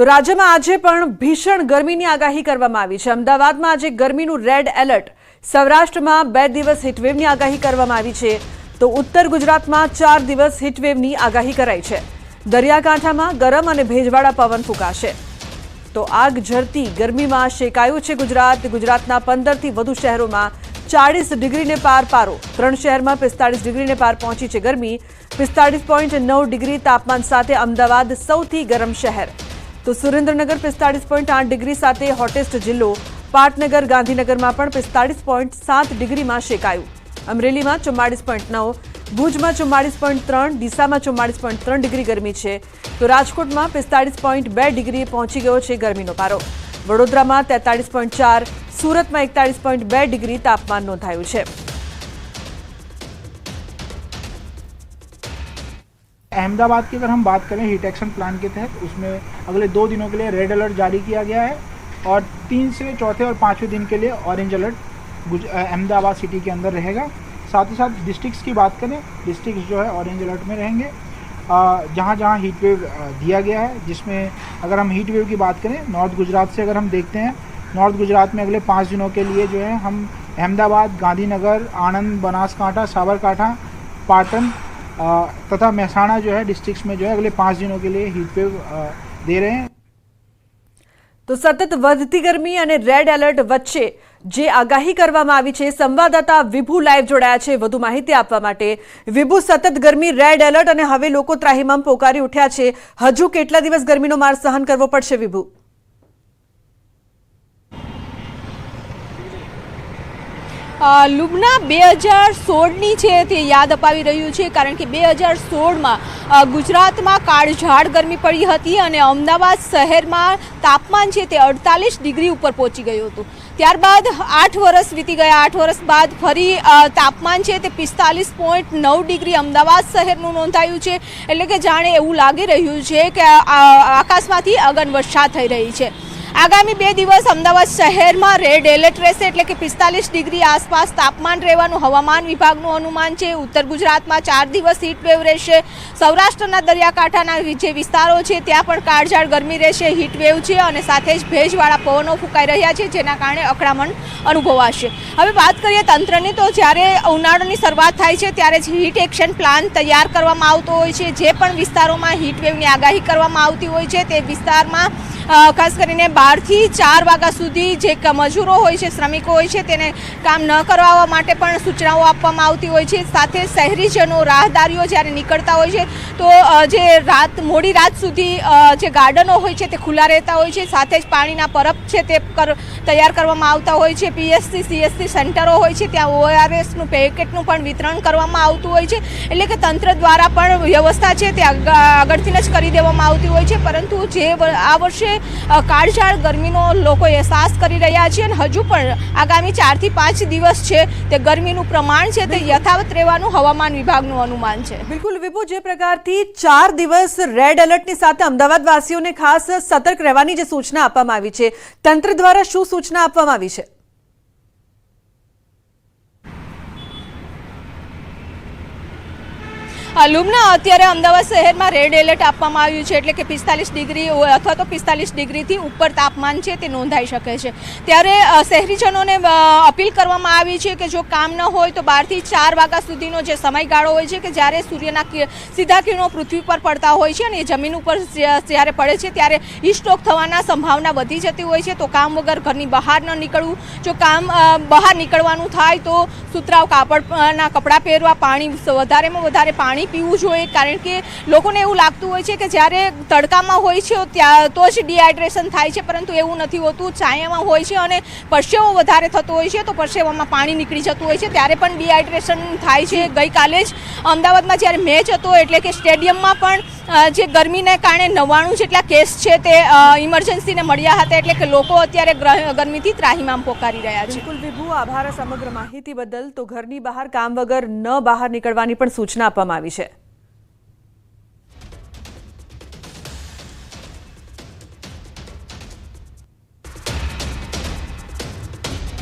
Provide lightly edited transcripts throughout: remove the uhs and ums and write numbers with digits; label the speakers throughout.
Speaker 1: તો રાજ્યમાં આજે પણ ભીષણ ગરમીની આગાહી કરવામાં આવી છે। અમદાવાદમાં આજે ગરમીનું રેડ એલર્ટ, સૌરાષ્ટ્રમાં 2 દિવસ હીટવેવની આગાહી કરવામાં આવી છે, તો ઉત્તર ગુજરાતમાં 4 દિવસ હીટવેવની આગાહી કરાઈ છે। દરિયાકાંઠામાં ગરમ અને ભેજવાળા પવન ફૂંકાશે। તો આગ ઝરતી ગરમીમાં શેકાયું છે ગુજરાત। ગુજરાતના 15થી વધુ શહેરોમાં 40 ડિગ્રીને પાર પારો, 3 શહેરમાં 45 ડિગ્રીને પાર પહોંચી છે ગરમી। 45.9 ડિગ્રી તાપમાન સાથે અમદાવાદ સૌથી ગરમ શહેર। તો સુરેન્દ્રનગર 45.8 ડિગ્રી સાથે હોટેસ્ટ જિલ્લો। પાટનગર ગાંધીનગરમાં પણ 45.7 ડિગ્રીમાં શેકાયું। અમરેલીમાં 44.9, ભુજમાં 44.3, ડીસામાં 44.3 ડિગ્રી ગરમી છે। તો રાજકોટમાં 45.2 ડિગ્રીએ પહોંચી ગયો છે ગરમીનો પારો। વડોદરામાં 43.4, सूरत में 41.2 डिग्री तापमान नोंधाયું છે।
Speaker 2: अहमदाबाद की अगर हम बात करें हीट एक्शन प्लान के तहत, उसमें अगले 2 दिनों के लिए रेड अलर्ट जारी किया गया है और 3 से चौथे और 5वें दिन के लिए ऑरेंज अलर्ट अहमदाबाद सिटी के अंदर रहेगा। साथ ही साथ डिस्ट्रिक्ट्स की बात करें, डिस्ट्रिक्ट्स जो है ऑरेंज अलर्ट में रहेंगे जहाँ जहाँ हीट वेव दिया गया है। जिसमें अगर हम हीट वेव की बात करें, नॉर्थ गुजरात से अगर हम देखते हैं, नॉर्थ गुजरात में अगले 5 दिनों के लिए जो है हम अहमदाबाद, गांधीनगर, आणंद, बनासकांठा, साबरकांठा, पाटन तथा મહેસાણા जो है डिस्ट्रिक्ट्स में जो है अगले 5 दिनों के लिए हीट वेव दे रहे हैं।
Speaker 1: તો સતત વધતી ગરમી અને રેડ એલર્ટ વચ્ચે જે આગાહી કરવામાં આવી છે, સંવાદદાતા વિભુ લાઈવ જોડાયા છે વધુ માહિતી આપવા માટે। વિભુ, સતત ગરમી, રેડ એલર્ટ અને હવે લોકો ત્રાહિમામ પોકારી ઉઠ્યા છે, હજુ કેટલા દિવસ ગરમીનો માર સહન કરવો પડશે વિભુ?
Speaker 3: લુબના 2016ની છે તે યાદ અપાવી રહ્યું છે, કારણ કે 2016માં ગુજરાતમાં કાળઝાળ ગરમી પડી હતી અને અમદાવાદ શહેરમાં તાપમાન છે તે 48 ડિગ્રી ઉપર પહોંચી ગયું હતું। ત્યારબાદ 8 વર્ષ વીતી ગયા। 8 વર્ષ બાદ ફરી તાપમાન છે તે 45.9 ડિગ્રી અમદાવાદ શહેરનું નોંધાયું છે। એટલે કે જાણે એવું લાગી રહ્યું છે કે આકાશમાંથી અગનવર્ષા થઈ રહી છે। આગામી 2 દિવસ અમદાવાદ શહેરમાં રેડ એલર્ટ રહેશે, એટલે કે 45 ડિગ્રી આસપાસ તાપમાન રહેવાનું હવામાન વિભાગનું અનુમાન છે। ઉત્તર ગુજરાતમાં 4 દિવસ હીટવેવ રહેશે। સૌરાષ્ટ્રના દરિયાકાંઠાના જે વિસ્તારો છે ત્યાં પણ કાળઝાળ ગરમી રહેશે, હીટવેવ છે અને સાથે જ ભેજવાળા પવનો ફૂંકાઈ રહ્યા છે, જેના કારણે અકળામણ અનુભવાશે। હવે વાત કરીએ તંત્રની, તો જ્યારે ઉનાળાની શરૂઆત થાય છે ત્યારે જ હીટ એક્શન પ્લાન તૈયાર કરવામાં આવતો હોય છે। જે પણ વિસ્તારોમાં હીટવેવની આગાહી કરવામાં આવતી હોય છે તે વિસ્તારમાં ખાસ કરીને 12 થી 4 વાગ્યા સુધી જે મજૂરો હોય છે, શ્રમિકો હોય છે, તેને કામ ન કરવા માટે પણ સૂચનાઓ આપવામાં આવતી હોય છે। સાથે શહેરીજનો, રાહદારીઓ જ્યારે નીકળતા હોય છે તો જે મોડી રાત સુધી જે ગાર્ડનો હોય છે તે ખુલ્લા રહેતા હોય છે। સાથે જ પાણીના પરબ છે તે તૈયાર કરવામાં આવતા હોય છે। પીએસસી, સીએસસી સેન્ટરો હોય છે, ત્યાં ઓઆરએસનું પેકેટનું પણ વિતરણ કરવામાં આવતું હોય છે। એટલે કે તંત્ર દ્વારા પણ વ્યવસ્થા છે તે આગળથી જ કરી દેવામાં આવતી હોય છે। પરંતુ જે આ વર્ષે કાળઝાળ ગરમીનો લોકો અહેસાસ કરી રહ્યા છે અને હજુ પણ આગામી 4 થી 5 દિવસ છે તે ગરમીનું પ્રમાણ છે તે યથાવત રહેવાનું હવામાન વિભાગનું અનુમાન છે।
Speaker 1: બિલકુલ વિભુ, જે પ્રકારથી 4 દિવસ રેડ એલર્ટની સાથે અમદાવાદ વાસીઓને ખાસ સતર્ક રહેવાની જે સૂચના આપવામાં આવી છે, તંત્ર દ્વારા શું સૂચના આપવામાં આવી છે?
Speaker 3: લુબના અત્યારે અમદાવાદ શહેરમાં રેડ એલર્ટ આપવામાં આવ્યું છે, એટલે કે 45 ડિગ્રી અથવા તો 45 ડિગ્રીથી ઉપર તાપમાન છે તે નોંધાઈ શકે છે। ત્યારે શહેરીજનોને અપીલ કરવામાં આવી છે કે જો કામ ન હોય તો 12 થી 4 વાગ્યા સુધીનો જે સમયગાળો હોય છે કે જ્યારે સૂર્યના સીધા કિરણો પૃથ્વી પર પડતા હોય છે અને એ જમીન ઉપર જ્યારે પડે છે ત્યારે હીટસ્ટ્રોક થવાના સંભાવના વધી જતી હોય છે। તો કામ વગર ઘરની બહાર ન નીકળવું। જો કામ બહાર નીકળવાનું થાય તો સુતરાઉ કાપડના કપડાં પહેરવા, પાણી વધારેમાં વધારે પાણી પીવું જોઈએ, કારણ કે લોકોને એવું લાગતું હોય છે કે જ્યારે તડકામાં હોય છે ત્યાં તો જ ડિહાઇડ્રેશન થાય છે, પરંતુ એવું નથી હોતું। છાયામાં હોય છે અને પરસેવો વધારે થતો હોય છે તો પરસેવામાં પાણી નીકળી જતું હોય છે, ત્યારે પણ ડિહાઇડ્રેશન થાય છે। ગઈકાલે જ અમદાવાદમાં જ્યારે મેચ હતો, એટલે કે સ્ટેડિયમમાં પણ જે ગરમીને કારણે 99 જેટલા કેસ છે તે ઇમરજન્સીને મળ્યા હતા। એટલે કે લોકો અત્યારે ગરમીથી ત્રાહિમામ પોકારી રહ્યા છે।
Speaker 1: બિલકુલ વિભુ, આભાર સમગ્ર માહિતી બદલ। તો ઘરની બહાર કામ વગર ન બહાર નીકળવાની પણ સૂચના આપવામાં આવી છે।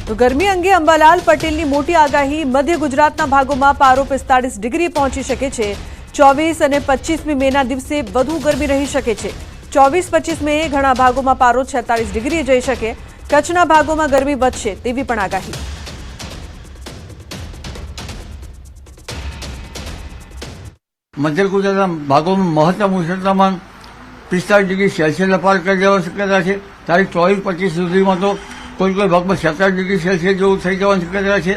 Speaker 1: તો ગરમી અંગે અંબાલાલ પટેલની મોટી આગાહી। મધ્ય ગુજરાતના ભાગોમાં પારો 45 ડિગ્રી પહોંચી શકે છે। 24 અને 25મી મેના દિવસે વધુ ગરમી રહી શકે છે। 24-25 મે ઘણા ભાગોમાં પારો 46 ડિગ્રી જઈ શકે. કચ્છના ભાગોમાં ગરમી વધશે તેવી પણ આગાહી.
Speaker 4: મધ્ય ગુજરાતના ભાગોમાં મહત્તમ ઉષ્ણતામાન 45 ડિગ્રી સેલ્સિયસને પાર કરી જવાની શક્યતા છે. તારીખ 24-25 સુધીમાં તો કોઈ ભાગમાં 47 ડિગ્રી સેલ્સિયસ જેવું થઈ જવાની શક્યતા છે.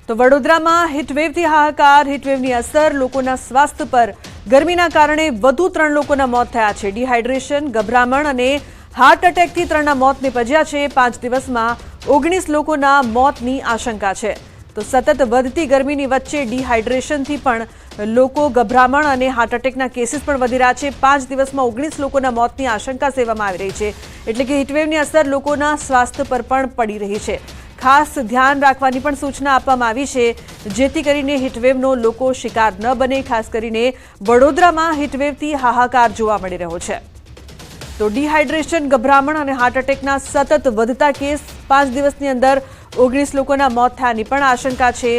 Speaker 1: તો વડોદરામાં હીટવેવથી હાહાકાર. હીટવેવની અસર લોકોના સ્વાસ્થ્ય પર. ગરમીના કારણે વધુ 3 લોકોના મોત થયા છે. ડિહાઇડ્રેશન, ગભરામણ અને હાર્ટ એટેકથી 3ના મોત નિપજ્યા છે. 5 દિવસમાં 19 લોકોના મોતની આશંકા છે. તો સતત વધતી ગરમીની વચ્ચે ડિહાઇડ્રેશનથી પણ લોકો, ગભરામણ અને હાર્ટ એટેકના કેસીસ પણ વધી રહ્યા છે. 5 દિવસમાં 19 લોકોના મોતની આશંકા સેવામાં આવી રહી છે. એટલે કે હીટવેવની અસર લોકોના સ્વાસ્થ્ય પર પણ પડી રહી છે. ખાસ ધ્યાન રાખવાની પણ સૂચના આપવામાં આવી છે, જેથી કરીને હીટવેવનો લોકો શિકાર ન બને. ખાસ કરીને વડોદરામાં હીટવેવથી હાહાકાર જોવા મળી રહ્યો છે. તો ડિહાઇડ્રેશન, ગભરામણ અને હાર્ટ એટેકના સતત વધતા કેસ. 5 દિવસની અંદર 19 લોકોના મોત થયાની પણ આશંકા છે.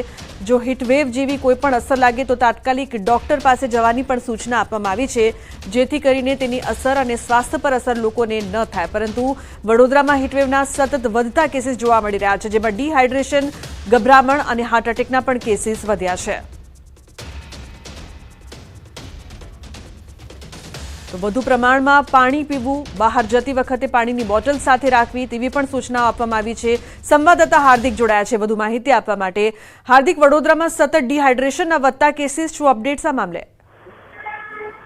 Speaker 1: જો હીટવેવ જેવી કોઈ પણ અસર લાગે તો તાત્કાલિક ડોક્ટર પાસે જવાની પણ સૂચના આપવામાં આવી છે, જેથી કરીને તેની અસર અને સ્વાસ્થ્ય પર અસર લોકોને ન થાય. પરંતુ વડોદરામાં હીટવેવના સતત વધતા કેસીસ જોવા મળી રહ્યા છે, જેમાં ડિહાઇડ્રેશન, ગભરામણ અને હાર્ટ એટેકના પણ કેસીસ વધ્યા છે. તો વધુ પ્રમાણમાં પાણી પીવું, બહાર જતી વખતે પાણીની બોટલ સાથે રાખવી તેવી પણ સૂચનાઓ આપવામાં આવી છે. સંવાદદાતા હાર્દિક જોડાયા છે વધુ માહિતી આપવા માટે. હાર્દિક, વડોદરામાં સતત ડિહાઇડ્રેશનના વધતા કેસીસ, શું અપડેટ્સ આ મામલે?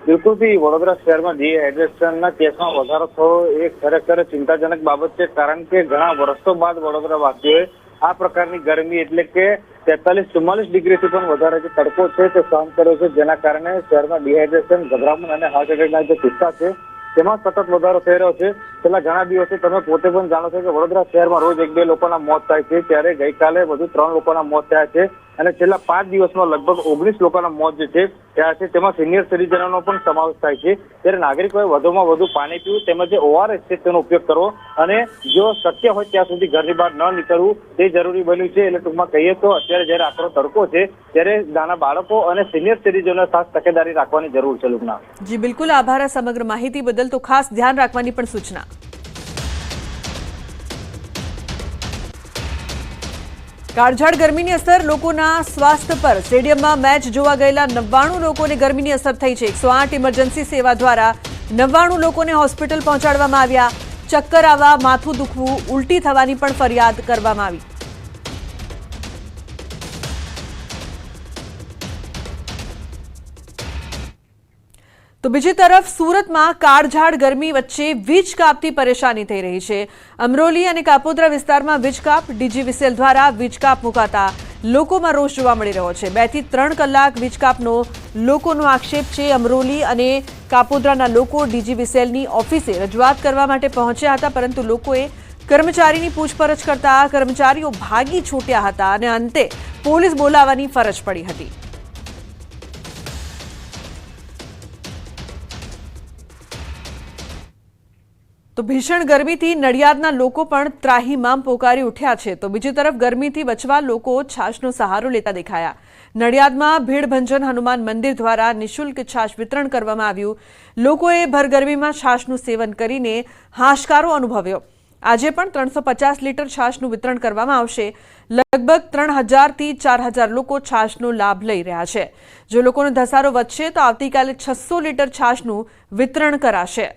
Speaker 5: બિલકુલથી વડોદરા શહેરમાં ડિહાઇડ્રેશનના કેસમાં વધારો થયો એ ખરેખર ચિંતાજનક બાબત છે, કારણ કે ઘણા વર્ષો બાદ વડોદરાવાસીઓએ આ પ્રકારની ગરમી એટલે કે 43-44 ડિગ્રીથી પણ વધારે જે તડકો છે તે સહન કર્યો છે, જેના કારણે શહેરમાં ડિહાઇડ્રેશન, ગભરામણ અને હાર્ટ એટેકના જે કિસ્સા છે તેમાં સતત વધારો થઈ રહ્યો છે. છેલ્લા ઘણા દિવસથી તમે પોતે પણ જાણો છો કે વડોદરા શહેરમાં રોજ 1-2 લોકોના મોત થાય છે, ત્યારે ગઈકાલે વધુ 3 લોકોના મોત થયા છે અને છેલ્લા 5 દિવસમાં લગભગ 19 લોકોના મોત જે છે થયા છે, તેમાં સિનિયર સિટીઝનોનો પણ સમાવેશ થાય છે. ત્યારે નાગરિકોએ વધુમાં વધુ પાણી પીવું તેમજ ORS છે તેનો ઉપયોગ કરવો અને જો શક્ય હોય ત્યાં સુધી ઘરની બહાર ન નીકળવું તે જરૂરી બન્યું છે. એટલે ટૂંકમાં કહીએ તો અત્યારે જ્યારે આકરો તડકો છે ત્યારે નાના બાળકો અને સિનિયર સિટીઝનોને ખાસ તકેદારી રાખવાની જરૂર છે. લુકના
Speaker 1: જી બિલકુલ, આભાર આ સમગ્ર માહિતી બદલ. તો ખાસ ધ્યાન રાખવાની પણ સૂચના. કાળઝાળ ગરમીની અસર લોકોના સ્વાસ્થ્ય પર. સ્ટેડિયમમાં મેચ જોવા ગયેલા 99 લોકોને ગરમીની અસર થઈ છે. 108 ઇમરજન્સી સેવા દ્વારા 99 લોકોને હોસ્પિટલ પહોંચાડવામાં આવ્યા. ચક્કર આવવા, માથું દુખવું, ઉલટી થવાની પણ ફરિયાદ કરવામાં આવી. તો બીજી તરફ સુરતમાં કાળઝાળ ગરમી વચ્ચે વીજ કાપથી પરેશાની થઈ રહી છે. અમરોલી અને કાપોદ્રા વિસ્તારમાં વીજ કાપ. DGVCL દ્વારા વીજ કાપ મુકાતા લોકોમાં રોષ જોવા મળી રહ્યો છે. 2 થી 3 કલાક વીજ કાપનો લોકોનો આક્ષેપ છે. અમરોલી અને કાપોદ્રાના લોકો DGVCLની ઓફિસે રજૂઆત કરવા માટે પહોંચ્યા હતા, પરંતુ લોકોએ કર્મચારીની પૂછપરછ કરતા કર્મચારીઓ ભાગી છૂટ્યા હતા અને અંતે પોલીસ બોલાવવાની ફરજ પડી હતી. તો ભીષણ ગરમીથી નડિયાદના લોકો પણ ત્રાહિમામ પોકારી ઉઠ્યા છે. તો બીજી તરફ ગરમીથી બચવા લોકો છાશનો સહારો લેતા દેખાયા. નડિયાદમાં ભીડભંજન હનુમાન મંદિર દ્વારા નિઃશુલ્ક છાશ વિતરણ કરવામાં આવ્યું. લોકોએ ભરગરમીમાં છાશનું સેવન કરીને હાશકારો અનુભવ્યો. આજે પણ 350 લીટર છાશનું વિતરણ કરવામાં આવશે. લગભગ 3000 થી 4000 લોકો છાશનો લાભ લઈ રહ્યા છે. જો લોકોનો ધસારો વધશે તો આવતીકાલે 600 લીટર છાશનું વિતરણ કરાશે.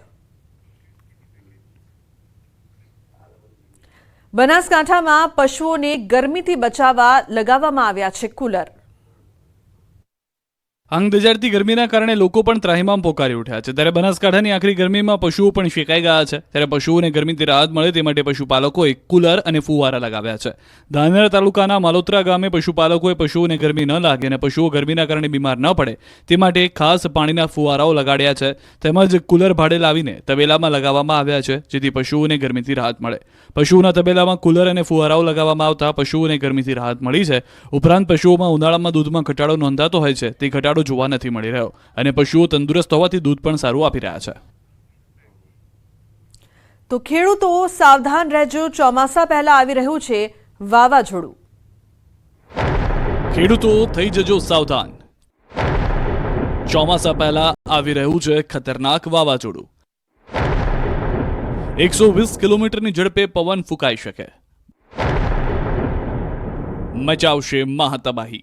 Speaker 1: બનાસકાંઠામાં પશુઓને ગરમીથી બચાવવા લગાવવામાં આવ્યા છે કુલર.
Speaker 6: આંગ દજાડતી ગરમીના કારણે લોકો પણ ત્રાહિમામ પોકારી ઉઠ્યા છે. ત્યારે બનાસકાંઠાની આખરી ગરમીમાં પશુઓ પણ શેકાઈ ગયા છે. ત્યારે પશુઓને ગરમીથી રાહત મળે તે માટે પશુપાલકોએ કુલર અને ફુવારા લગાવ્યા છે. ધાનેરા તાલુકાના માલોત્રા ગામે પશુપાલકોએ પશુઓને ગરમી ન લાગે અને પશુઓ ગરમીના કારણે બીમાર ન પડે તે માટે ખાસ પાણીના ફુવારાઓ લગાડ્યા છે. તેમજ કુલર ભાડે લાવીને તબેલામાં લગાવવામાં આવ્યા છે, જેથી પશુઓને ગરમીથી રાહત મળે. પશુઓના તબેલામાં કુલર અને ફુવારાઓ લગાવવામાં આવતા પશુઓને ગરમીથી રાહત મળી છે. ઉપરાંત પશુઓમાં ઉનાળામાં દૂધમાં ઘટાડો નોંધાતો હોય છે, તે ઘટાડો જોવા નથી મળી રહ્યો અને પશુઓ તંદુરસ્ત હોવાથી દૂધ પણ સારું આપી રહ્યા છે.
Speaker 1: તો ખેડૂતો સાવધાન રહેજો, ચોમાસા પહેલા આવી રહ્યું છે વાવાઝોડું.
Speaker 6: ખેડૂતો થઈ જજો સાવધાન. ચોમાસા પહેલા આવી રહ્યું છે ખતરનાક વાવાઝોડું. 120 કિલોમીટરની ઝડપે પવન ફૂંકાઈ શકે, મચાવશે મહાતબાહી.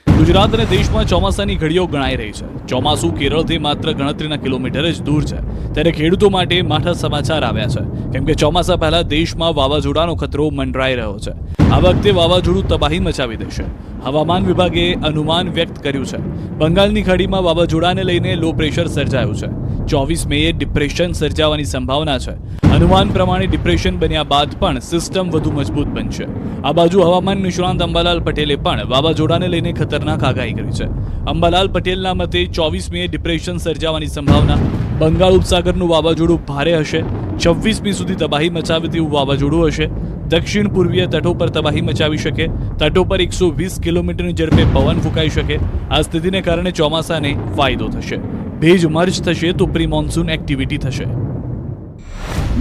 Speaker 6: ગુજરાત અને દેશમાં ચોમાસાની ઘડીઓ ગણાઈ રહી છે. ચોમાસું કેરળથી માત્ર ગણતરીના કિલોમીટર જ દૂર છે, ત્યારે ખેડૂતો માટે માઠા સમાચાર આવ્યા છે, કેમ કે ચોમાસા પહેલા દેશમાં વાવાઝોડાનો ખતરો મંડરાઈ રહ્યો છે. આ વખતે વાવાઝોડું તબાહી મચાવી દેશે. હવામાન વિભાગે અનુમાન વ્યક્ત કર્યું છે. બંગાળની ખાડીમાં વાવાઝોડાને લઈને લો પ્રેશર સર્જાયું છે. 24 મેએ ડિપ્રેશન સર્જાવાની સંભાવના છે. અનુમાન પ્રમાણે ડિપ્રેશન બન્યા બાદ પણ સિસ્ટમ વધુ મજબૂત બનશે. આ બાજુ હવામાન નિષ્ણાંત અંબાલાલ પટેલે પણ વાવાઝોડાને લઈને ખતરનાક આગાહી કરી છે. અંબાલાલ પટેલના મતે 24 મેએ ડિપ્રેશન સર્જાવાની સંભાવના. બંગાળ ઉપસાગરનું વાવાઝોડું ભારે હશે. 26 મી સુધી તબાહી મચાવે તેવું વાવાઝોડું હશે. દક્ષિણ પૂર્વીય તટો પર તબાહી મચાવી શકે. તટો પર 120 કિલોમીટરની ઝડપે પવન ફૂંકાઈ શકે. આ સ્થિતિને કારણે ચોમાસાને ફાયદો થશે. ભેજ મર્જ થશે તો પ્રી મોન્સૂન એક્ટિવિટી થશે.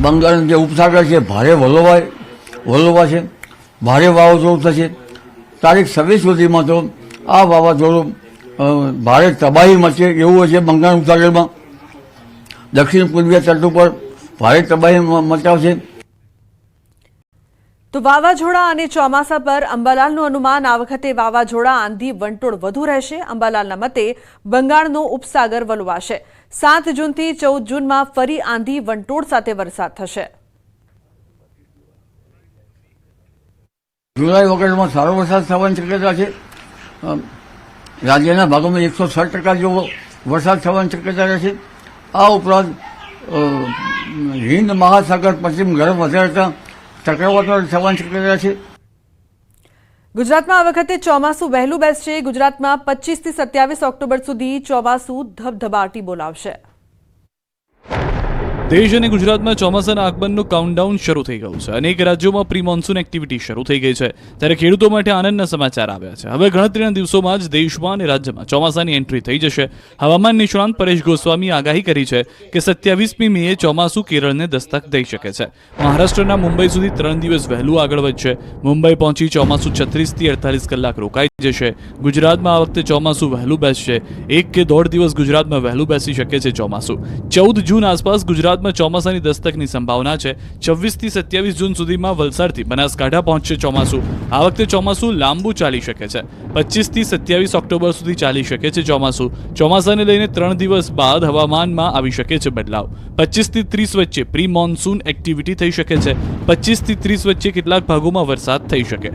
Speaker 4: બંગાળનો જે ઉપસાગર છે ભારે વલોવા છે, ભારે વાવાઝોડું થશે. તારીખ 26 સુધીમાં તો આ વાવાઝોડું ભારે તબાહી મચે એવું હશે. બંગાળ ઉપસાગરમાં દક્ષિણ પૂર્વીય તટ ઉપર ભારે તબાહી મચાવશે.
Speaker 1: તો વાવાઝોડા અને ચોમાસા પર અંબાલાલનું અનુમાન આ વખતે વાવાઝોડા, આંધી, વંટોળ વધુ રહેશે. અંબાલાલના મતે બંગાળનો ઉપસાગર વલોવાશે. 7 જૂનથી 14 જૂનમાં ફરી આંધી, વંટોળ સાથે વરસાદ થશે.
Speaker 4: જુલાઈ ઓગસ્ટમાં સારો વરસાદ થવાની શક્યતા છે. રાજ્યના ભાગોમાં 106% જેવો વરસાદ થવાની શક્યતા રહેશે. આ ઉપરાંત હિન્દ મહાસાગર પશ્ચિમ ગરમ વધારતા ચક્રવાતો થવાની શક્યતા છે.
Speaker 1: ગુજરાતમાં આ વખતે ચોમાસું વહેલું બેસશે. ગુજરાતમાં 25 થી 27 ઓક્ટોબર સુધી ચોમાસું ધબધબાટી બોલાવશે.
Speaker 6: દેશ અને ગુજરાતમાં ચોમાસાના આગમનનું કાઉન્ટડાઉન શરૂ થઈ ગયું છે. અનેક રાજ્યોમાં પ્રી મોન્સૂન એક્ટિવિટી શરૂ થઈ ગઈ છે, ત્યારે ખેડૂતો માટે આનંદના સમાચાર આવ્યા છે. હવે ગણતરીના દિવસોમાં જ દેશમાં અને રાજ્યમાં ચોમાસાની એન્ટ્રી થઈ જશે. હવામાન નિષ્ણાંત પરેશ ગોસ્વામીએ આગાહી કરી છે કે 27મી મેએ ચોમાસું કેરળને દસ્તક દઈ શકે છે. મહારાષ્ટ્રના મુંબઈ સુધી 3 દિવસ વહેલું આગળ વધશે. મુંબઈ પહોંચી ચોમાસું 36 થી 48 કલાક રોકાઈ જશે. ગુજરાતમાં આ વખતે ચોમાસું વહેલું બેસશે. 1 કે 1.5 દિવસ ગુજરાતમાં વહેલું બેસી શકે છે ચોમાસું. 14 જૂન આસપાસ ગુજરાતમાં ચોમાસાની દસ્તકની સંભાવના છે. 26 થી 27 જૂન સુધીમાં વલસાડથી બનાસકાંઠા પહોંચશે ચોમાસું. આ વખતે ચોમાસું લાંબુ ચાલી શકે છે. 25 થી 27 ઓક્ટોબર સુધી ચાલી શકે છે ચોમાસું. ચોમાસાને લઈને 3 દિવસ બાદ હવામાનમાં આવી શકે છે બદલાવ. 25 થી 30 વચ્ચે પ્રી મોન્સૂન એક્ટિવિટી થઈ શકે છે. 25 થી 30 વચ્ચે કેટલાક ભાગોમાં વરસાદ થઈ શકે.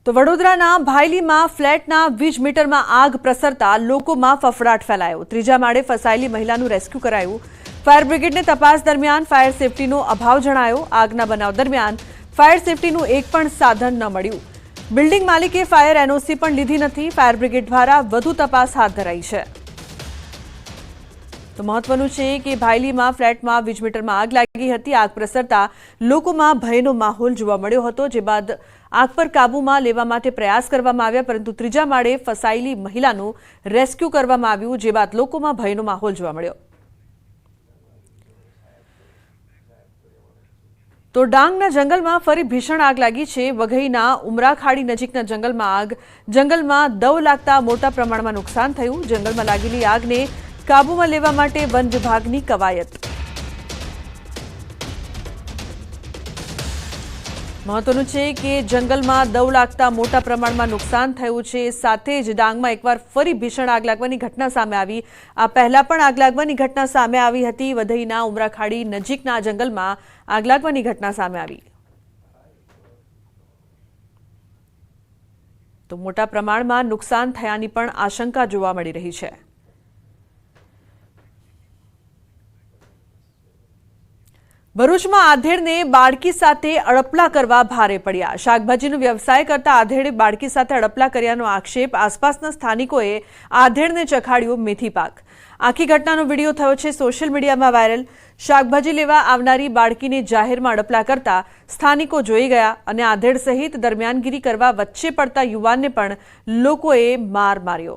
Speaker 1: તો વડોદરાના ભાયલીમાં ફ્લેટના વીજ મીટરમાં આગ પ્રસરતા લોકોમાં ફફડાટ ફેલાયો. 3જા માળે ફસાયેલી મહિલાનું રેસ્ક્યુ કરાયું. ફાયર બ્રિગેડને તપાસ દરમિયાન ફાયર સેફટીનો અભાવ જણાયો. આગના બનાવ દરમિયાન ફાયર સેફટીનું એક પણ સાધન ન મળ્યું. બિલ્ડિંગ માલિકે ફાયર એનઓસી પણ લીધી નથી. ફાયર બ્રિગેડ દ્વારા વધુ તપાસ હાથ ધરાઈ છે. તો મહત્વનું છે કે ભાયલીમાં ફ્લેટમાં વીજ મીટરમાં આગ લાગી હતી. આગ પ્રસરતા લોકોમાં ભયનો માહોલ જોવા મળ્યો હતો, જે બાદ આગ પર કાબૂમાં લેવા માટે પ્રયાસ કરવામાં આવ્યા, પરંતુ 3જા માળે ફસાયેલી મહિલાનું રેસ્ક્યુ કરવામાં આવ્યું, જે બાદ લોકોમાં ભયનો માહોલ જોવા મળ્યો. તો ડાંગના જંગલમાં ફરી ભીષણ આગ લાગી છે. વઘઈના ઉમરાખાડી નજીકના જંગલમાં દવ લાગતા મોટા પ્રમાણમાં નુકસાન થયું. જંગલમાં લાગેલી આગને કાબૂમાં લેવા માટે વન વિભાગની કવાયત. મહત્વનું છે કે જંગલમાં દવ લાગતા મોટા પ્રમાણમાં નુકસાન થયું છે. સાથે જ ડાંગમાં એકવાર ફરી ભીષણ આગ લાગવાની ઘટના સામે આવી. આ પહેલા પણ આગ લાગવાની ઘટના સામે આવી હતી. વઘઈના ઉમરાખાડી નજીકના જંગલમાં આગ લાગવાની ઘટના સામે આવી. તો મોટા પ્રમાણમાં નુકસાન થયાની પણ આશંકા જોવા મળી રહી છે. ભરૂચમાં આધેડને બાળકી સાથે અડપલા કરવા ભારે પડ્યા. શાકભાજીનો વ્યવસાય કરતા આધેડે બાળકી સાથે અડપલા કર્યાનો આક્ષેપ. આસપાસના સ્થાનિકોએ આધેડને ચખાડ્યો મેથી પાક. આખી ઘટનાનો વિડીયો થયો છે સોશિયલ મીડિયામાં વાયરલ. શાકભાજી લેવા આવનારી બાળકીને જાહેરમાં અડપલા કરતા સ્થાનિકો જોઈ ગયા અને આધેડ સહિત દરમિયાનગીરી કરવા વચ્ચે પડતા યુવાનને પણ લોકોએ માર માર્યો.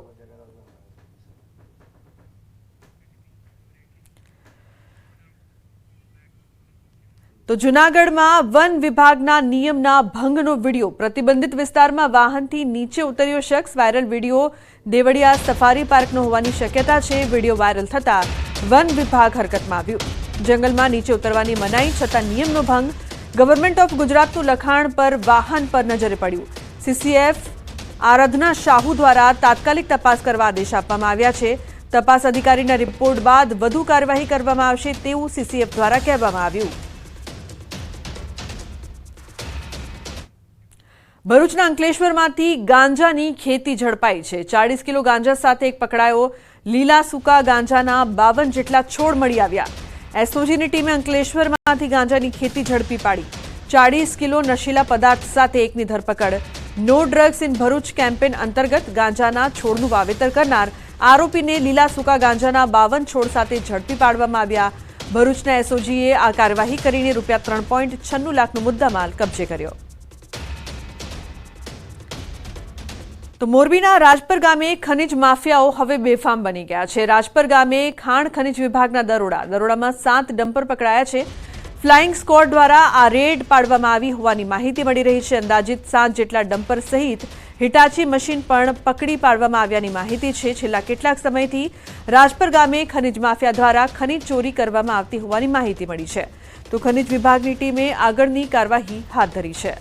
Speaker 1: તો જૂનાગઢમાં વન વિભાગના નિયમના ભંગનો વિડીયો, પ્રતિબંધિત વિસ્તારમાં વાહનથી નીચે ઉતર્યો શખ્સ, વાયરલ વિડીયો દેવળિયા સફારી પાર્કનો હોવાની શક્યતા છે. વિડીયો વાયરલ થતા વન વિભાગ હરકતમાં આવ્યું. જંગલમાં નીચે ઉતરવાની મનાઈ છતાં નિયમનો ભંગ. ગવર્મેન્ટ ઓફ ગુજરાતનું લખાણ પર વાહન પર નજરે પડ્યું. સીસીએફ આરાધના શાહુ દ્વારા તાત્કાલિક તપાસ કરવા આદેશ આપવામાં આવ્યા છે. તપાસ અધિકારીના રિપોર્ટ બાદ વધુ કાર્યવાહી કરવામાં આવશે તેવું સીસીએફ દ્વારા કહેવામાં આવ્યું. ભરૂચના અંકલેશ્વરમાંથી ગાંજાની ખેતી ઝડપાઈ છે. 40 કિલો ગાંજા સાથે એક પકડાયો. લીલા સૂકા ગાંજાના 52 જેટલા છોડ મળી આવ્યા. એસઓજીની ટીમે અંકલેશ્વરમાંથી ગાંજાની ખેતી ઝડપી પાડી. 40 કિલો નશીલા પદાર્થ સાથે એકની ધરપકડ. No drugs in Bharuch campaign અંતર્ગત ગાંજાના છોડનું વાવેતર કરનાર આરોપીને લીલા સૂકા ગાંજાના 52 છોડ સાથે ઝડપી પાડવામાં આવ્યા. ભરૂચના એસઓજીએ આ કાર્યવાહી કરીને ₹3.96 લાખનો મુદ્દામાલ કબજે કર્યો. તો મોરબીના રાજપર ગામે ખનિજ માફિયાઓ હવે બેફામ બની ગયા છે. રાજપર ગામે ખાણ ખનિજ વિભાગના દરોડામાં 7 ડમ્પર પકડાયા છે. ફ્લાઇંગ સ્ક્વોડ દ્વારા આ રેડ પાડવામાં આવી હોવાની માહિતી મળી રહી છે. અંદાજિત 7 જેટલા ડમ્પર સહિત હિટાચી મશીન પણ પકડી પાડવામાં આવ્યાની માહિતી છે. છેલ્લા કેટલાક સમયથી રાજપર ગામે ખનિજ માફિયા દ્વારા ખનિજ ચોરી કરવામાં આવતી હોવાની માહિતી મળી છે. તો ખનિજ વિભાગની ટીમે આગળની કાર્યવાહી હાથ ધરી છે.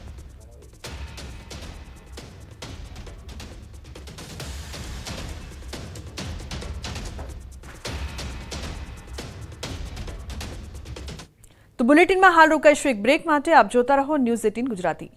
Speaker 1: તો બુલેટિનમાં હાલ રોકાઈશું એક બ્રેક માટે. આપ જોતા રહો ન્યૂઝ 18 ગુજરાતી.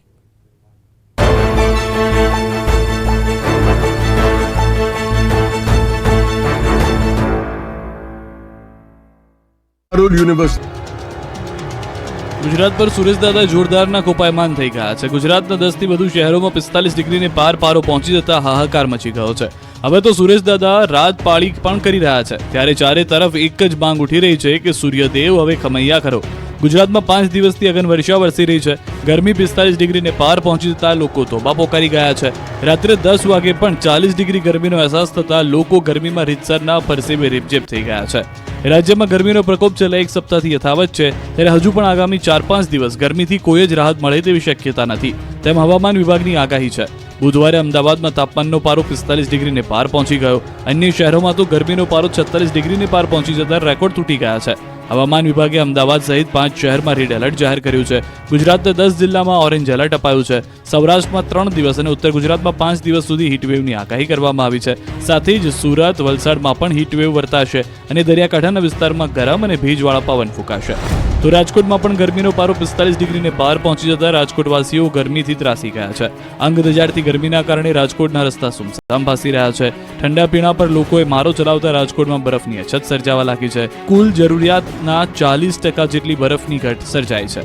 Speaker 6: ગુજરાત પર સુરેશદાદા જોરદારના કોપાયમાન થઈ ગયા છે. ગુજરાતના 10 થી વધુ શહેરોમાં 45 ડિગ્રીને પાર પારો પહોંચી જતા હાહાકાર મચી ગયો છે. હવે તો સુરેશદાદા રાત પાળી પણ કરી રહ્યા છે. ત્યારે ચારે તરફ એક જ માંગ ઉઠી રહી છે કે સૂર્યદેવ હવે ખમૈયા કરો. ગુજરાતમાં 5 દિવસથી અગન વર્ષા વરસી રહી છે. ગરમી 45 ડિગ્રીને પાર પહોંચી જતા લોકો તોબા પોકારી ગયા છે. રાત્રે 10 વાગે પણ 40 ડિગ્રી ગરમીનો અહેસાસ થતા લોકો ગરમીમાં રીતસરના પરસેવે રેપઝેપ થઈ ગયા છે. રાજ્યમાં ગરમીનો પ્રકોપ છેલ્લા એક સપ્તાહથી યથાવત છે. ત્યારે હજુ પણ આગામી 4-5 દિવસ ગરમીથી કોઈ જ રાહત મળે તેવી શક્યતા નથી તેમ હવામાન વિભાગની આગાહી છે. બુધવારે અમદાવાદમાં તાપમાનનો પારો 45 ડિગ્રીને પાર પહોંચી ગયો. અન્ય શહેરોમાં તો ગરમીનો પારો 46 ડિગ્રીને પાર પહોંચી જતા રેકોર્ડ તૂટી ગયા છે. હવામાન વિભાગે અમદાવાદ સહિત 5 શહેરમાં રેડ એલર્ટ જાહેર કર્યું છે. ગુજરાતના 10 જિલ્લામાં ઓરેન્જ એલર્ટ અપાયું છે. સૌરાષ્ટ્રમાં 3 દિવસ અને ઉત્તર ગુજરાતમાં 5 દિવસ સુધી હીટવેવની આગાહી કરવામાં આવી છે. સાથે જ સુરત, વલસાડમાં પણ હીટવેવ વર્તાશે અને દરિયાકાંઠાના વિસ્તારમાં ગરમ અને ભેજવાળા પવન ફૂંકાશે. તો રાજકોટમાં પણ ગરમીનો પારો 45 ડિગ્રીને પાર પહોંચી જતા રાજકોટવાસીઓ ગરમીથી ત્રાસી ગયા છે. અંગ દજાડતી ગરમીના કારણે રાજકોટના રસ્તા સુમસામ ભાસી રહ્યા છે. ઠંડા પીણા પર લોકોએ મારો ચલાવતા રાજકોટમાં બરફની અછત સર્જાવા લાગી છે. કુલ જરૂરિયાતના 40% જેટલી બરફની ઘટ સર્જાઈ છે.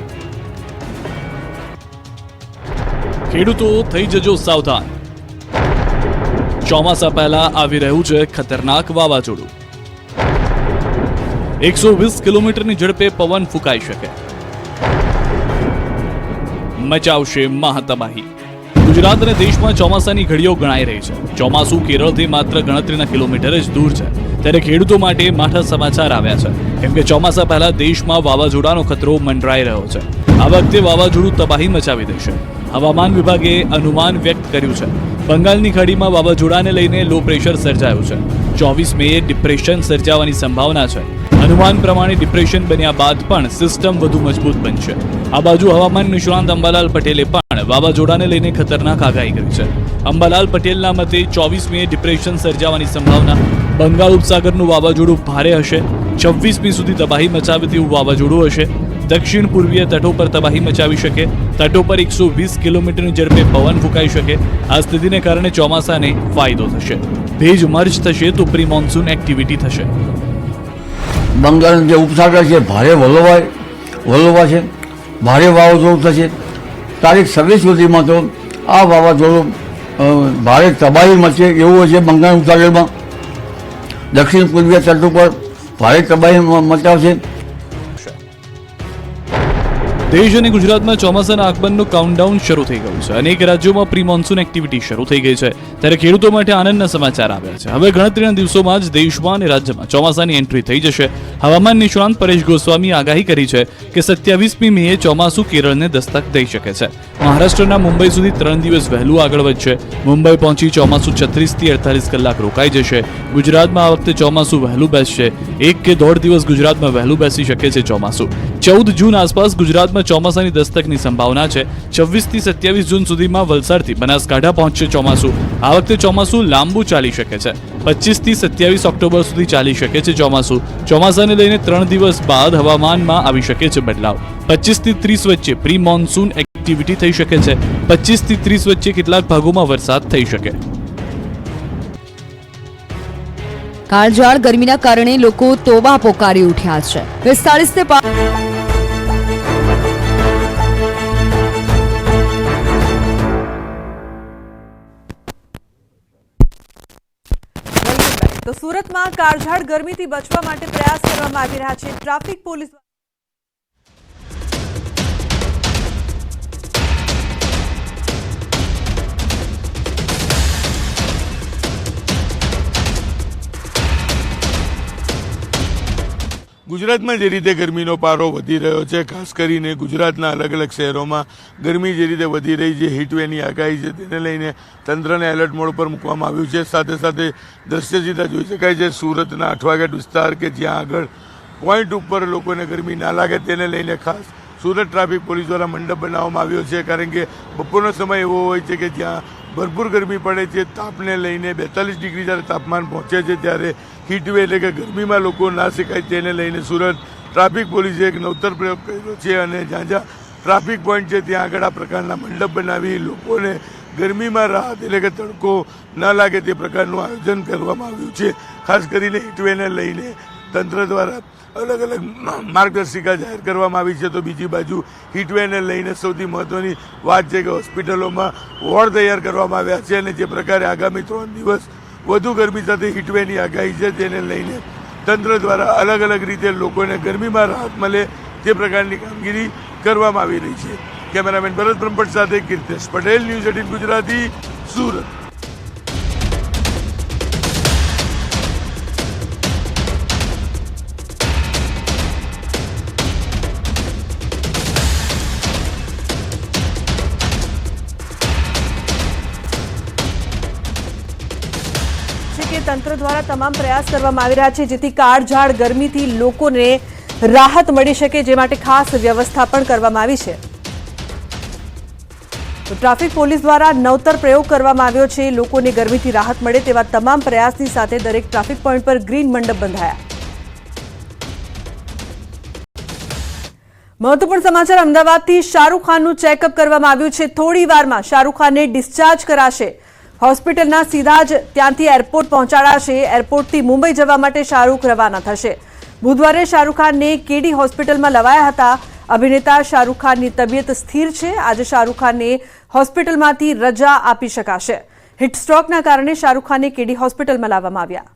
Speaker 6: ખેડૂતો થઈ જજો સાવધાન. ચોમાસા પહેલા આવી રહ્યું છે ખતરનાક વાવાઝોડું. 120 કિલોમીટરની ઝડપે પવન ફૂંકાઈ શકે. મચાવશે મહાતબાહી. ગુજરાત અને દેશમાં ચોમાસાની ઘડીઓ ગણાઈ રહી છે. ચોમાસું કેરળથી માત્ર ગણતરીના કિલોમીટર જ દૂર છે. ત્યારે ખેડૂતો માટે માઠા સમાચાર આવ્યા છે. કેમ કે ચોમાસા પહેલા દેશમાં વાવાઝોડાનો ખતરો મંડરાઈ રહ્યો છે. આ વખતે વાવાઝોડું તબાહી મચાવી દેશે. હવામાન વિભાગે અનુમાન વ્યક્ત કર્યું છે. બંગાળની ખાડીમાં વાવાઝોડાને લઈને લો પ્રેશર સર્જાયું છે. 24 મેએ ડિપ્રેશન સર્જાવાની સંભાવના છે. અનુમાન પ્રમાણે ડિપ્રેશન બન્યા બાદ પણ સિસ્ટમ વધુ મજબૂત બનશે. આ બાજુ હવામાન નિષ્ણાંત અંબાલાલ પટેલે પણ વાવાઝોડાને લઈને ખતરનાક આગાહી કરી છે. અંબાલાલ પટેલના મતે 24 મેએ ડિપ્રેશન સર્જાવાની સંભાવના. બંગાળ ઉપસાગરનું વાવાઝોડું ભારે હશે. 26મી સુધી તબાહી મચાવે તેવું વાવાઝોડું હશે. દક્ષિણ પૂર્વીય તટો પર તબાહી મચાવી શકે. તટો પર 120 કિલોમીટરની ઝડપે પવન ફૂંકાઈ શકે. આ સ્થિતિને કારણે ચોમાસાને ફાયદો થશે. ભેજ મર્જ થશે તો પ્રી મોન્સૂન એક્ટિવિટી થશે.
Speaker 4: બંગાળનો જે ઉપસાગર છે ભારે વલોવા છે. ભારે વાવાઝોડું થશે. તારીખ 26 સુધીમાં તો આ વાવાઝોડું ભારે તબાહી મચે એવું છે. બંગાળ ઉપસાગરમાં દક્ષિણ પૂર્વીય તટ ઉપર ભારે તબાહી મચાવશે.
Speaker 6: દેશ અને ગુજરાતમાં ચોમાસાના આગમનનું કાઉન્ટડાઉન શરૂ થઈ ગયું છે. અનેક રાજ્યોમાં પ્રી મોન્સૂન એક્ટિવિટી શરૂ થઈ ગઈ છે, ત્યારે ખેડૂતો માટે આનંદના સમાચાર આવ્યા છે. હવે ગણતરીના દિવસોમાં જ દેશમાં અને રાજ્યમાં ચોમાસાની એન્ટ્રી થઈ જશે. હવામાન નિષ્ણાંત પરેશ ગોસ્વામીએ આગાહી કરી છે કે 27મી મેએ ચોમાસું કેરળને દસ્તક દઈ શકે છે. મહારાષ્ટ્રના મુંબઈ સુધી 3 દિવસ વહેલું આગળ વધશે. મુંબઈ પહોંચી ચોમાસું 36 થી 48 કલાક રોકાઈ જશે. ગુજરાતમાં આ વખતે ચોમાસું વહેલું બેસશે. 1 કે 1.5 દિવસ ગુજરાતમાં વહેલું બેસી શકે છે ચોમાસું. 14 જૂન આસપાસ ગુજરાતમાં ચોમાસાની દસ્તકની સંભાવના છે. 26 થી 27 જૂન સુધીમાં વલસાડથી બનાસકાંઠા પહોંચશે ચોમાસું. આ વખતે ચોમાસું લાંબુ ચાલી શકે છે. 25 થી 27 ઓક્ટોબર સુધી ચાલી શકે છે ચોમાસું. ચોમાસાને લઈને 3 દિવસ બાદ હવામાનમાં આવી શકે છે બદલાવ. 25 થી 30 વચ્ચે પ્રી મોન્સૂન એક્ટિવિટી થઈ શકે છે. 25 થી 30 વચ્ચે કેટલાક ભાગોમાં વરસાદ થઈ શકે.
Speaker 7: કાળઝાળ ગરમીના કારણે લોકો તોબા પોકારી ઉઠ્યા છે. 45
Speaker 1: તો સુરતમાં કાળઝાળ ગરમીથી બચવા માટે પ્રયાસ કરવામાં આવી રહ્યા છે. ટ્રાફિક પોલીસ
Speaker 8: ગુજરાતમાં જે રીતે ગરમીનો પારો વધી રહ્યો છે, ખાસ કરીને ગુજરાતના અલગ અલગ શહેરોમાં ગરમી જે રીતે વધી રહી છે, હીટવેવની આગાહી છે, તેને લઈને તંત્રને એલર્ટ મોડ પર મૂકવામાં આવ્યું છે. સાથે સાથે દ્રશ્ય સીધા જોઈ શકાય છે સુરતના અઠવાગેટ વિસ્તાર કે જ્યાં આગળ પોઈન્ટ ઉપર લોકોને ગરમી ના લાગે તેને લઈને ખાસ સુરત ટ્રાફિક પોલીસ દ્વારા મંડપ બનાવવામાં આવ્યો છે. કારણ કે બપોરનો સમય એવો હોય છે કે જ્યાં ભરપૂર ગરમી પડે છે. તાપને લઈને 42 ડિગ્રી જ્યારે તાપમાન પહોંચે છે ત્યારે હીટવેવ એટલે કે ગરમીમાં લોકો ના શેકાય તેને લઈને સુરત ટ્રાફિક પોલીસે એક નવતર પ્રયોગ કર્યો છે અને જ્યાં જ્યાં ટ્રાફિક પોઈન્ટ છે ત્યાં આગળ આ પ્રકારના મંડપ બનાવી લોકોને ગરમીમાં રાહત એટલે કે તડકો ન લાગે તે પ્રકારનું આયોજન કરવામાં આવ્યું છે. ખાસ કરીને હીટવેવને લઈને તંત્ર દ્વારા અલગ અલગ માર્ગદર્શિકા જાહેર કરવામાં આવી છે. તો બીજી બાજુ હીટવેવને લઈને સૌથી મહત્વની વાત છે કે હોસ્પિટલોમાં વોર્ડ તૈયાર કરવામાં આવ્યા છે અને જે પ્રકારે આગામી 3 દિવસ વધુ ગરમી સાથે હીટવેવની આગાહી છે તેને લઈને તંત્ર દ્વારા અલગ અલગ રીતે લોકોને ગરમીમાં રાહત મળે તે પ્રકારની કામગીરી કરવામાં આવી રહી છે. કેમેરામેન ભરત બ્રહ્મભટ્ટ સાથે કીર્તેશ પટેલ, ન્યૂઝ 18 ગુજરાતી, સુરત.
Speaker 1: કે તંત્ર દ્વારા તમામ પ્રયાસ કરવામાં આવી રહ્યા છે જેથી કાળઝાળ ગરમીથી લોકોને રાહત મળી શકે, જે માટે ખાસ વ્યવસ્થા પણ કરવામાં આવી છે. તો ટ્રાફિક પોલીસ દ્વારા નવતર પ્રયોગ કરવામાં આવ્યો છે. લોકોને ગરમીથી રાહત મળે તેવા તમામ પ્રયાસની સાથે દરેક ટ્રાફિક પોઈન્ટ પર ગ્રીન મંડપ બંધાયા. મહત્વપૂર્ણ સમાચાર અમદાવાદથી શાહરૂખ ખાનનું ચેકઅપ કરવામાં આવ્યું છે. થોડી વારમાં શાહરૂખ ખાનને ડિસ્ચાર્જ કરાશે. હોસ્પિટલના સીધા જ ત્યાંથી એરપોર્ટ પહોંચાડાશે. એરપોર્ટથી મુંબઈ જવા માટે શાહરૂખ રવાના થશે. બુધવારે શાહરૂખ ખાનને કેડી હોસ્પિટલમાં લવાયા હતા. અભિનેતા શાહરૂખ ખાનની તબિયત સ્થિર છે. આજે શાહરૂખ ખાનને હોસ્પિટલમાંથી રજા આપી શકાશે. હિટ સ્ટ્રોકના કારણે શાહરૂખ ખાનને કેડી હોસ્પિટલમાં લાવવામાં આવ્યા.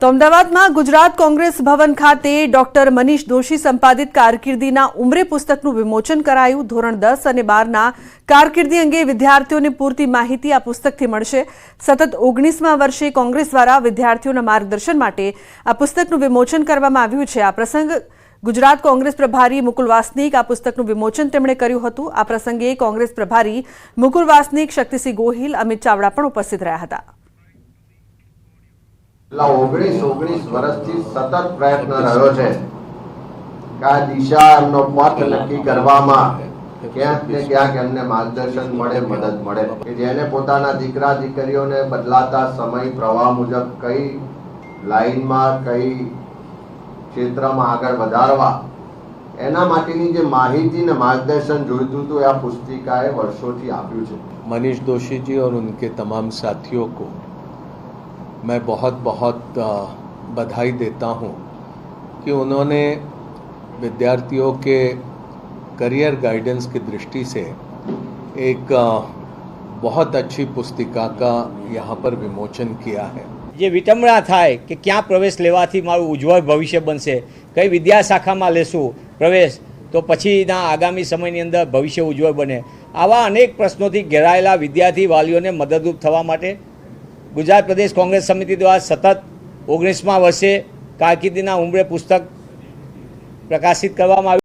Speaker 1: તો અમદાવાદમાં ગુજરાત કોંગ્રેસ ભવન ખાતે ડોક્ટર મનીષ દોશી સંપાદિત કારકિર્દીના ઉમરે પુસ્તકનું વિમોચન કરાયું. ધોરણ 10 અને 12ના કારકિર્દી અંગે વિદ્યાર્થીઓને પૂરતી માહિતી આ પુસ્તકથી મળશે. સતત 19મા વર્ષે કોંગ્રેસ દ્વારા વિદ્યાર્થીઓના માર્ગદર્શન માટે આ પુસ્તકનું વિમોચન કરવામાં આવ્યું છે. આ પ્રસંગ ગુજરાત કોંગ્રેસ પ્રભારી મુકુલ વાસનિક આ પુસ્તકનું વિમોચન તેમણે કર્યું હતું. આ પ્રસંગે કોંગ્રેસ પ્રભારી મુકુલ વાસનિક, શક્તિસિંહ ગોહિલ, અમિત ચાવડા પણ ઉપસ્થિત રહ્યા હતા.
Speaker 9: 19 વર્ષથી સતત પ્રયત્ન રહ્યો છે કે આ દિશા એમનો પથ નક્કી કરવામાં ક્યાંક ને ક્યાંક એમને માર્ગદર્શન મળે, મદદ મળે કે જેને પોતાના દીકરા દીકરીઓને બદલાતા સમય પ્રવાહ મુજબ કઈ લાઈનમાં કઈ ક્ષેત્રમાં આગળ વધારવા એના માટેની જે માહિતી ને માર્ગદર્શન જોઈતું હતું આ પુસ્તિકાએ વર્ષોથી આપ્યું છે.
Speaker 10: मनीष दोशी जी और उनके तमाम साथियों को मैं बहुत बहुत बधाई देता हूँ कि उन्होंने विद्यार्थियों के करियर गाइडेंस की दृष्टि से एक बहुत अच्छी पुस्तिका का यहाँ पर विमोचन किया है.
Speaker 11: જે વિટંબણા થાય કે ક્યાં પ્રવેશ લેવાથી મારું ઉજ્જવળ ભવિષ્ય બનશે, કઈ વિદ્યાશાખામાં લેશું પ્રવેશ તો પછીના આગામી સમયની અંદર ભવિષ્ય ઉજ્જવળ બને, આવા અનેક પ્રશ્નોથી ઘેરાયેલા વિદ્યાર્થી વાલીઓને મદદરૂપ થવા માટે ગુજરાત પ્રદેશ કોંગ્રેસ સમિતિ દ્વારા સતત 19મા વર્ષે કારકિર્દીના ઉંબરે પુસ્તક પ્રકાશિત કરવામાં આવ્યું.